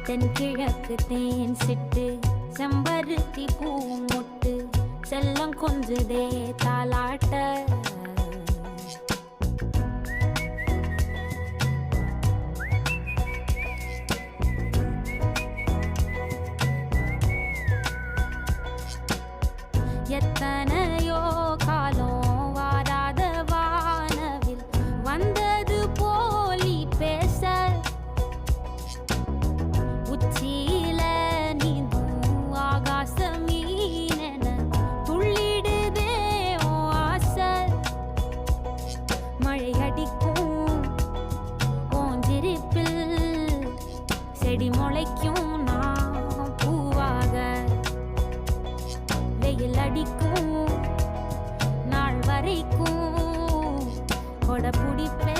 தென்கிழக்கு தேன் சிட்டு செம்பருத்தி பூ முட்டு செல்லம் கொஞ்சுதே தாலாட்ட எத்தனையோ காலம் வாராத வானவில் வந்தது போலி பேச உச்சியில நீந்தும் ஆகாச மீனென துள்ளிடுதே ஓ ஆசை மழை அடிக்கும் ஓஞ்சிருப்பில் செடி முளைக்கும் நான் பூவாக வெயில் அடிக்கும் நாள் வரைக்கும் கொடை பிடிப்பே